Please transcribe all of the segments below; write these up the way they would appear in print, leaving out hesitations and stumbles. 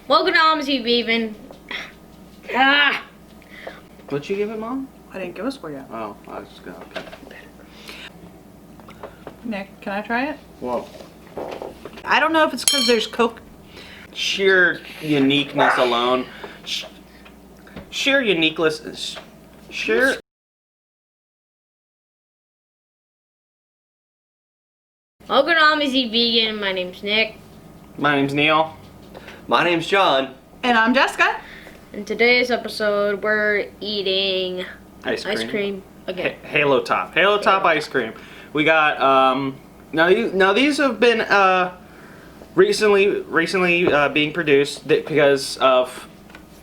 Welcome to Omnis, baby. Ah. What'd you give it, Mom? I didn't give a score yet. Oh, I was just gonna. Okay. Nick, can I try it? Whoa. I don't know if it's because there's Coke. Sheer uniqueness alone. Sheer uniqueness. Sheer. Welcome to Omnis Vegan. My name's Nick. My name's Neil. My name's John. And I'm Jessica. In today's episode, we're eating Ice cream. again. Halo Top. Halo Top ice cream. We got now these have been recently being produced because of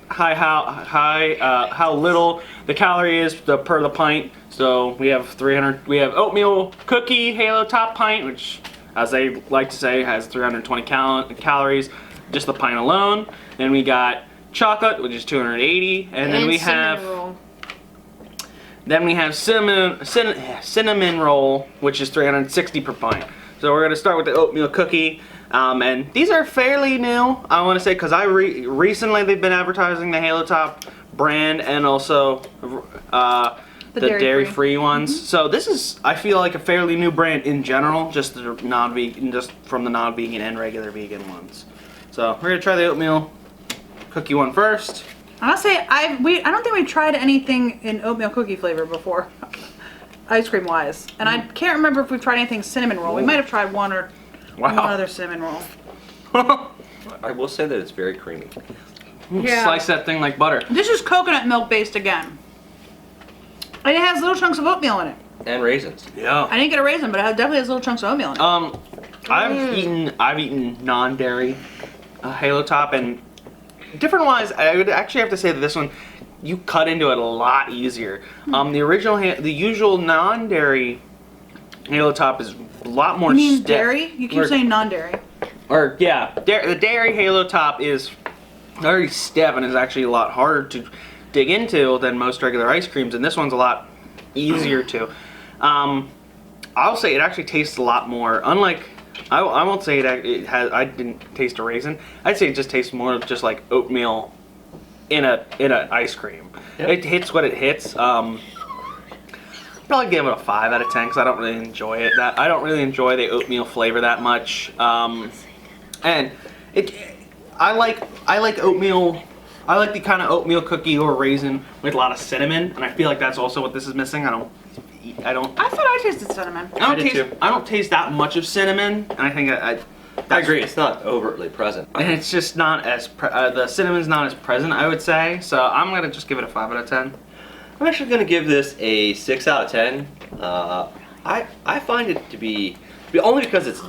how little the calorie is per the pint. So we have oatmeal cookie Halo Top pint, which, as they like to say, has 320 calories, just the pint alone. Then we got chocolate, which is 280, and then we have cinnamon roll, which is 360 per pint. So we're gonna start with the oatmeal cookie, and these are fairly new, I want to say, because recently they've been advertising the Halo Top brand and also the dairy-free ones. Mm-hmm. So this is, I feel like, a fairly new brand in general, just the non-vegan, just from the non-vegan and regular vegan ones. So we're gonna try the oatmeal cookie one first. I must say, I don't think we've tried anything in oatmeal cookie flavor before, ice cream wise. And I can't remember if we've tried anything cinnamon roll. We might have tried one other cinnamon roll. I will say that it's very creamy. Yeah. Slice that thing like butter. This is coconut milk based again. And it has little chunks of oatmeal in it. And raisins. Yeah. I didn't get a raisin, but it definitely has little chunks of oatmeal in it. I've eaten non-dairy Halo Top, and different wise, I would actually have to say that this one, you cut into it a lot easier. The usual non-dairy Halo Top is a lot more You mean stiff. dairy? You keep saying non-dairy. Or yeah, the dairy Halo Top is very stiff and is actually a lot harder to dig into than most regular ice creams, and this one's a lot easier to. I'll say it actually tastes a lot more. Unlike, I won't say it has. I didn't taste a raisin. I'd say it just tastes more just like oatmeal in a ice cream. Yep. It hits what it hits. Probably give it a 5 out of 10 because I don't really enjoy it. I don't really enjoy the oatmeal flavor that much. And I like oatmeal. I like the kind of oatmeal cookie or raisin with a lot of cinnamon, and I feel like that's also what this is missing. I thought I tasted cinnamon. I don't taste that much of cinnamon, and I think I agree. It's not overtly present. And it's just not as the cinnamon's not as present, I would say. So I'm gonna just give it a 5 out of 10. I'm actually going to give this a 6 out of 10. I find it to be only because it's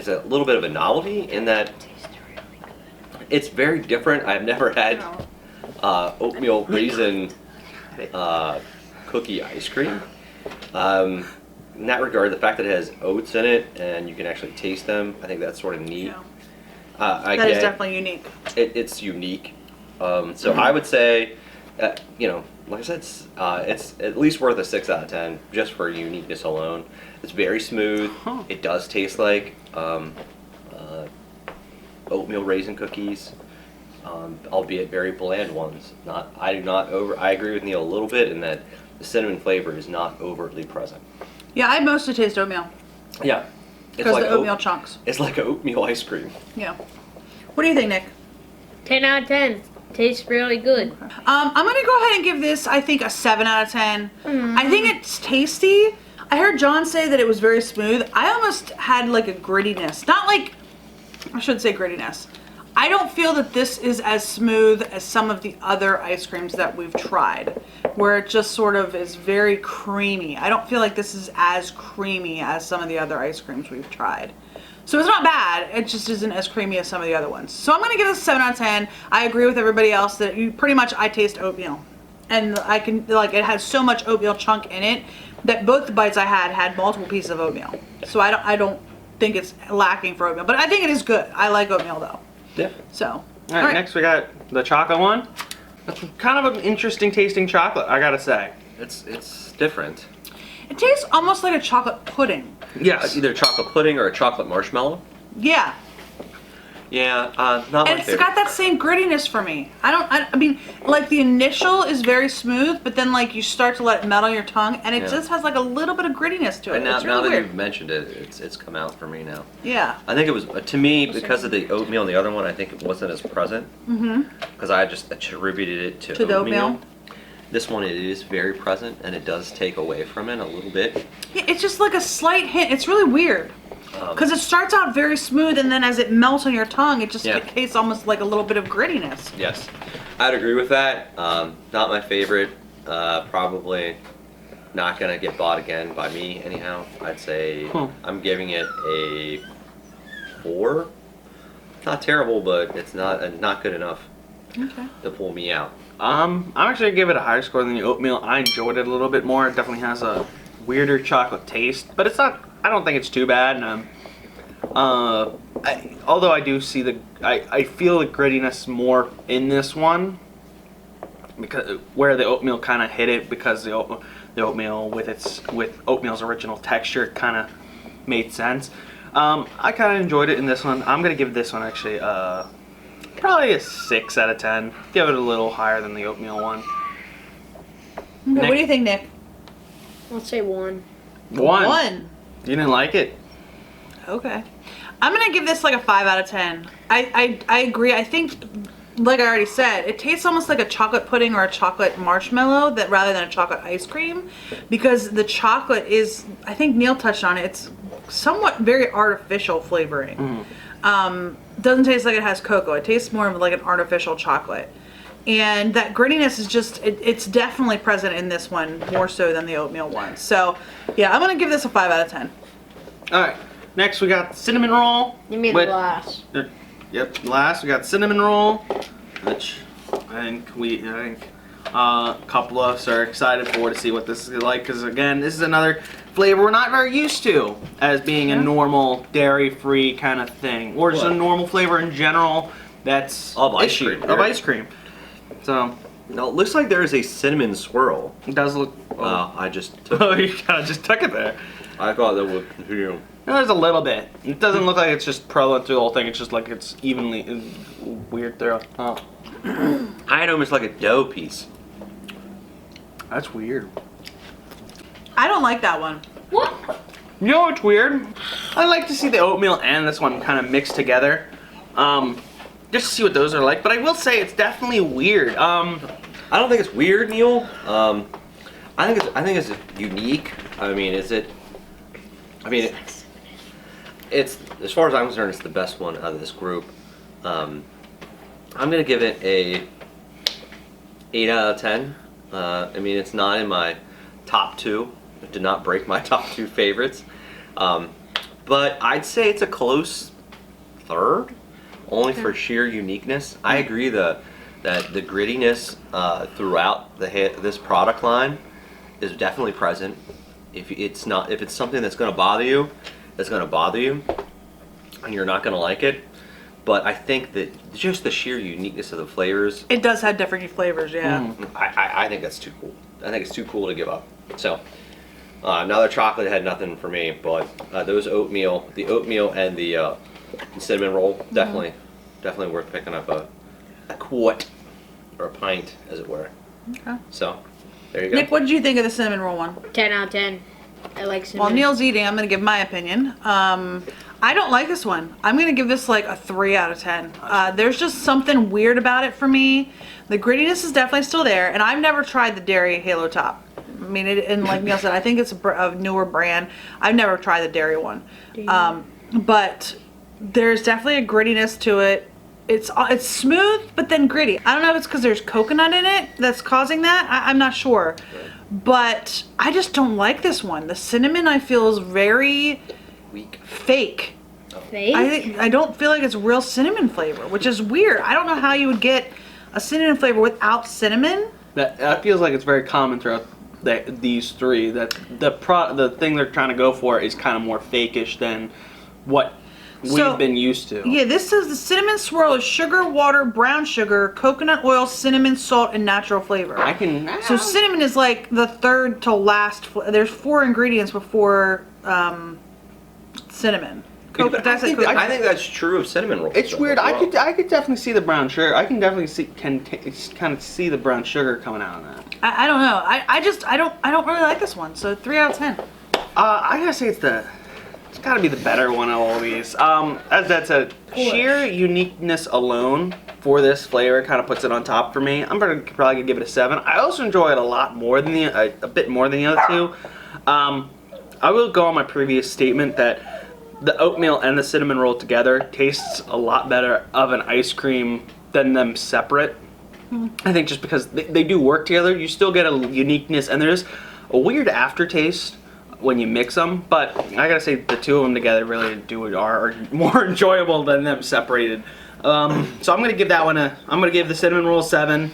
a little bit of a novelty in that it's very different. I've never had oatmeal raisin cookie ice cream. In that regard, the fact that it has oats in it and you can actually taste them, I think that's sort of neat. Yeah. That is definitely unique. It's unique. So I would say, like I said, it's at least worth a 6 out of 10 just for uniqueness alone. It's very smooth. It does taste like oatmeal raisin cookies, albeit very bland ones. I agree with Neil a little bit in that the cinnamon flavor is not overtly present. Yeah, I mostly taste oatmeal. Yeah. Because like the oatmeal chunks. It's like oatmeal ice cream. Yeah. What do you think, Nick? 10 out of 10. Tastes really good. I'm gonna go ahead and give this, I think, a 7 out of 10. I think it's tasty. I heard John say that it was very smooth. I almost had like a grittiness. Not like, I shouldn't say grittiness. I don't feel that this is as smooth as some of the other ice creams that we've tried, where it just sort of is very creamy. I don't feel like this is as creamy as some of the other ice creams we've tried. So it's not bad, it just isn't as creamy as some of the other ones. So I'm gonna give this a 7 out of 10. I agree with everybody else that I taste oatmeal. And I can, like, it has so much oatmeal chunk in it that both the bites I had multiple pieces of oatmeal. So I don't think it's lacking for oatmeal, but I think it is good. I like oatmeal though. Yeah. So. All right, next we got the chocolate one. That's kind of an interesting tasting chocolate, I gotta say. It's different. It tastes almost like a chocolate pudding. Yes. Either chocolate pudding or a chocolate marshmallow. Yeah. Yeah, not my And it's favorite. got that same grittiness for me. I mean, like the initial is very smooth, but then like you start to let it melt on your tongue, and it Yeah. just has like a little bit of grittiness to it. And now, It's now really that weird. you've mentioned it, it's come out for me now. Yeah. I think it was, to me, because of the oatmeal and the other one, I think it wasn't as present. Mm-hmm. Because I just attributed it to the oatmeal. oatmeal? This one, it is very present, and it does take away from it a little bit. Yeah, it's just like a slight hint. It's really weird. Because it starts out very smooth, and then as it melts on your tongue, it just Yeah. tastes almost like a little bit of grittiness. Yes, I'd agree with that. Not my favorite. Probably not gonna get bought again by me anyhow. I'd say I'm giving it a 4. Not terrible, but it's not good enough Okay. to pull me out. I'm actually gonna give it a higher score than the oatmeal. I enjoyed it a little bit more. It definitely has a weirder chocolate taste, but it's not. I don't think it's too bad. And although I do see I feel the grittiness more in this one because where the oatmeal kind of hit it because the oatmeal with oatmeal's original texture kind of made sense. I kind of enjoyed it in this one. I'm gonna give this one actually probably a 6 out of 10. Give it a little higher than the oatmeal one. Okay, what do you think, Nick? Let's say 1. 1. You didn't like it? Okay. I'm going to give this like a 5 out of 10. I agree. I think, like I already said, it tastes almost like a chocolate pudding or a chocolate marshmallow that rather than a chocolate ice cream, because the chocolate is, I think Neil touched on it, it's somewhat very artificial flavoring. Doesn't taste like it has cocoa. It tastes more of like an artificial chocolate. And that grittiness is just, it's definitely present in this one more so than the oatmeal one. So, yeah, I'm going to give this a 5 out of 10. All right. Next, we got cinnamon roll. You mean with- last. Yep. Last, we got cinnamon roll, which I think a couple of us are excited for to see what this is like. Because again, this is another flavor we're not very used to as being a normal dairy-free kind of thing, or just a What? normal flavor in general. That's Of ice issue cream, of yeah. ice cream. So No, it looks like there is a cinnamon swirl. it does look. Wow, I just took. Oh, you kind of just took it there. I thought that would continue. No, there's a little bit. It doesn't look like it's just prevalent through the whole thing. It's just like it's evenly weird throughout. Oh, I had almost like a dough piece. that's weird. I don't like that one. What? You know what's weird? I like to see the oatmeal and this one kind of mixed together, just to see what those are like. But I will say it's definitely weird. I don't think it's weird, Neil. I think it's unique. I mean, is it? I mean, it's as far as I'm concerned, it's the best one out of this group. I'm gonna give it a 8 out of 10. I mean, it's not in my top 2. It did not break my top 2 favorites. But I'd say it's a close third, only for sheer uniqueness. I agree that the grittiness throughout this product line is definitely present. If it's something that's going to bother you, that's going to bother you, and you're not going to like it. But I think that just the sheer uniqueness of the flavors, It does have different flavors, yeah. I think that's too cool. I think it's too cool to give up. So, another chocolate had nothing for me, but the oatmeal and the cinnamon roll, definitely worth picking up a quart or a pint, as it were. Okay. So, there you go. Nick, what did you think of the cinnamon roll one? 10 out of 10. I like cinnamon. While Neil's eating, I'm going to give my opinion. I don't like this one. I'm going to give this like a 3 out of 10. There's just something weird about it for me. The grittiness is definitely still there, and I've never tried the dairy Halo Top. I mean, and like Neil said, I think it's a newer brand. I've never tried the dairy one. But there's definitely a grittiness to it. It's smooth, but then gritty. I don't know if it's because there's coconut in it that's causing that. I'm not sure. But I just don't like this one. The cinnamon, I feel, is very Weak. fake. Fake? I don't feel like it's real cinnamon flavor, which is weird. I don't know how you would get a cinnamon flavor without cinnamon. That feels like it's very common throughout these three. That the thing they're trying to go for is kind of more fakeish than what we've been used to. Yeah, this says the cinnamon swirl is sugar, water, brown sugar, coconut oil, cinnamon, salt, and natural flavor. So cinnamon is like the third to last. There's 4 ingredients before cinnamon. Cocoa, I think, I think that's true of cinnamon rolls. It's though, weird. as well. I could definitely see the brown sugar. I can definitely see kind of see the brown sugar coming out of that. I don't know. I don't really like this one. So 3 out of 10. I gotta say it's gotta be the better one of all these. As that said, sheer uniqueness alone for this flavor kind of puts it on top for me. I'm probably gonna give it a 7. I also enjoy it a lot more than a bit more than the other two. I will go on my previous statement that the oatmeal and the cinnamon roll together tastes a lot better of an ice cream than them separate. I think just because they do work together, you still get a uniqueness, and there's a weird aftertaste when you mix them. But I gotta say, the two of them together really are more enjoyable than them separated. So I'm gonna give that one I'm gonna give the cinnamon roll 7.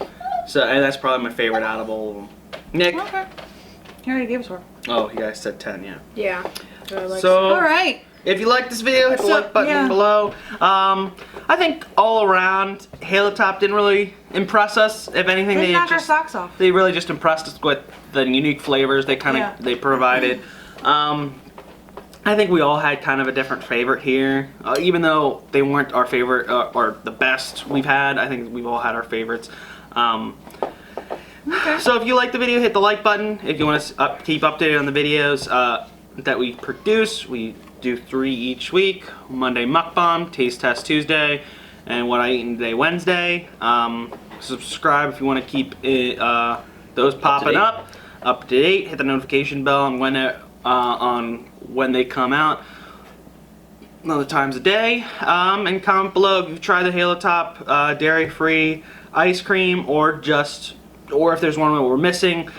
So, and that's probably my favorite out of all of them. Nick? Okay. You already gave us one. Oh, you guys said 10, yeah. Yeah. So, All right. if you like this video, hit the like button yeah. below. I think all around, Halo Top didn't really impress us. If anything, They knocked our socks off. they really just impressed us with the unique flavors they they provided. I think we all had kind of a different favorite here, even though they weren't our favorite or the best we've had. I think we've all had our favorites. So if you like the video, hit the like button. If you want to keep updated on the videos that we produce, we do 3 each week. Monday mukbang, taste test Tuesday, and what I eat today Wednesday. Subscribe if you want to keep those popping up to date. Hit the notification bell on when they come out, other times a day. And comment below if you've tried the Halo Top dairy-free ice cream, or if there's one that we're missing,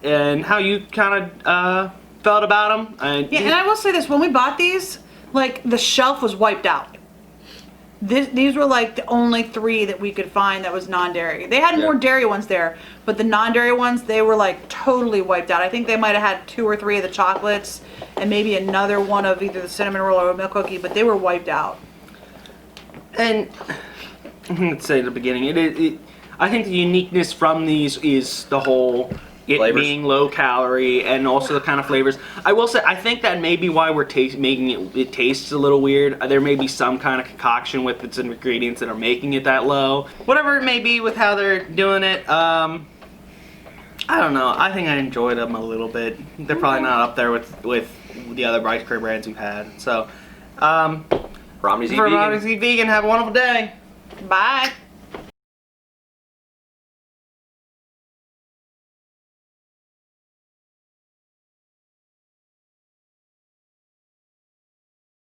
and how you kind of felt about them. And I will say this: when we bought these, like, the shelf was wiped out. These were like the only 3 that we could find that was non-dairy. They had more dairy ones there, but the non-dairy ones, they were like totally wiped out. I think they might have had 2 or 3 of the chocolates and maybe another one of either the cinnamon roll or a milk cookie, but they were wiped out. And let's say at the beginning, I think the uniqueness from these is the whole Flavors. being low calorie and also the kind of flavors. I will say, I think that may be why we're making it tastes a little weird. There may be some kind of concoction with its ingredients that are making it that low. Whatever it may be with how they're doing it, I don't know. I think I enjoyed them a little bit. They're probably not up there with the other ice cream brands we've had. So, For Omnis Eat for Vegan. Omnis Eat Vegan, have a wonderful day. Bye.